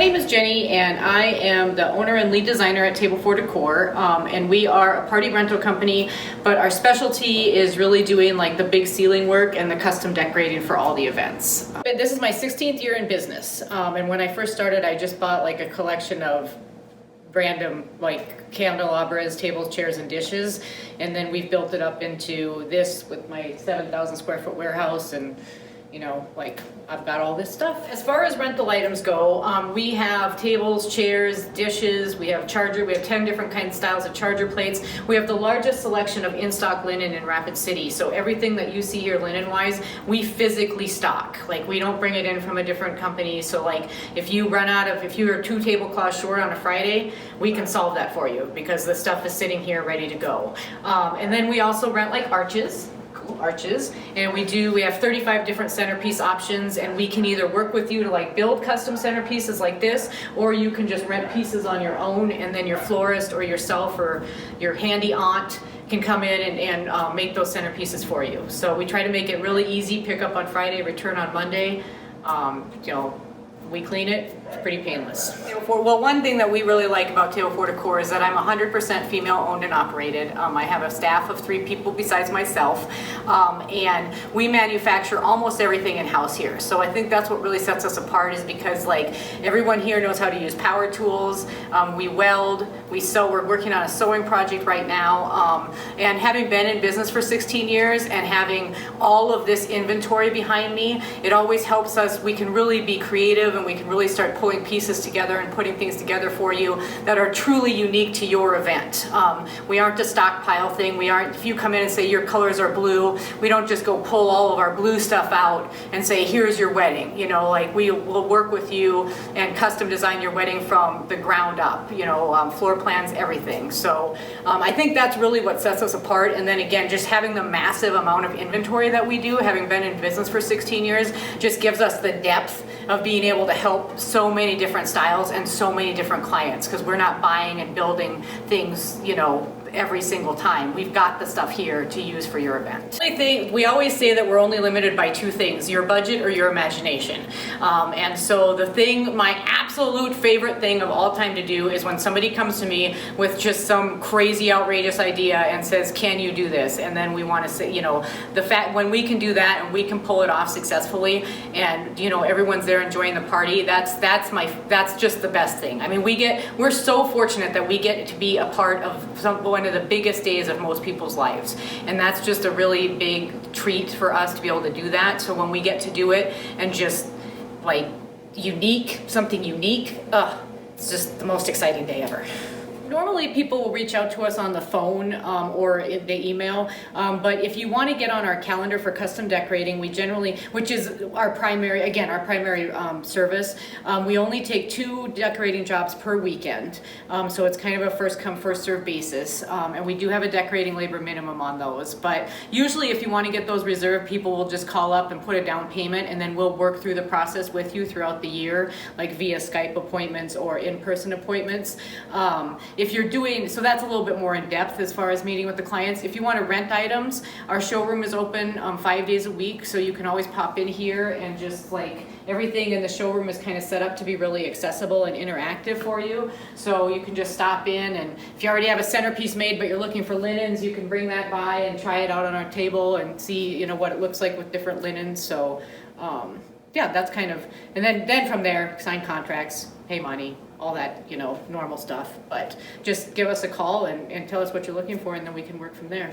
name is Jenny, and I am the owner and lead designer at Table for Decor, and we are a party rental company, but our specialty is really doing like the big ceiling work and the custom decorating for all the events. This is my 16th year in business, and when I first started, I just bought like a collection of random like candelabras, tables, chairs, and dishes, and then we've built it up into this with my 7,000 square foot warehouse, and like I've got all this stuff. As far as rental items go, we have tables, chairs, dishes, we have 10 different kinds of styles of charger plates. We have the largest selection of in-stock linen in Rapid City. So everything that you see here linen-wise, we physically stock. Like we don't bring it in from a different company. So like if you're 2 tablecloths short on a Friday, we can solve that for you because the stuff is sitting here ready to go. And then we also rent like arches, and we have 35 different centerpiece options, and we can either work with you to like build custom centerpieces like this, or you can just rent pieces on your own, and then your florist or yourself or your handy aunt can come in and make those centerpieces for you. So we try to make it really easy, pick up on Friday, return on Monday. We clean it, it's pretty painless. Well, one thing that we really like about Table for Decor is that I'm 100% female owned and operated. I have a staff of 3 people besides myself, and we manufacture almost everything in-house here. So I think that's what really sets us apart, is because like everyone here knows how to use power tools, we weld, we sew. We're working on a sewing project right now, and having been in business for 16 years and having all of this inventory behind me, it always helps us. We can really be creative, and we can really start pulling pieces together and putting things together for you that are truly unique to your event. We aren't a stockpile thing. If you come in and say your colors are blue, we don't just go pull all of our blue stuff out and say, here's your wedding. Like we will work with you and custom design your wedding from the ground up, floor plans, everything. So I think that's really what sets us apart. And then again, just having the massive amount of inventory that we do, having been in business for 16 years, just gives us the depth of being able to help so many different styles and so many different clients, because we're not buying and building things, every single time. We've got the stuff here to use for your event. We always say that we're only limited by 2 things, your budget or your imagination. And so my absolute favorite thing of all time to do is when somebody comes to me with just some crazy outrageous idea and says, can you do this? And then we want to say, the fact when we can do that and we can pull it off successfully, and everyone's there enjoying the party, that's just the best thing. I mean, we're so fortunate that we get to be a part of one of the biggest days of most people's lives, and that's just a really big treat for us to be able to do that. So when we get to do it and just like something unique, it's just the most exciting day ever. Normally people will reach out to us on the phone or they email, but if you want to get on our calendar for custom decorating, we generally, which is our primary service, we only take 2 decorating jobs per weekend, so it's kind of a first come first serve basis, and we do have a decorating labor minimum on those. But usually if you want to get those reserved, people will just call up and put a down payment, and then we'll work through the process with you throughout the year, like via Skype appointments or in-person appointments. If you're doing, so that's a little bit more in depth as far as meeting with the clients. If you want to rent items, our showroom is open 5 days a week, so you can always pop in here, and just like everything in the showroom is kind of set up to be really accessible and interactive for you. So you can just stop in, and if you already have a centerpiece made but you're looking for linens, you can bring that by and try it out on our table and see what it looks like with different linens. So yeah, that's kind of, and then from there, sign contracts, pay money, all that, normal stuff. But just give us a call and tell us what you're looking for, and then we can work from there.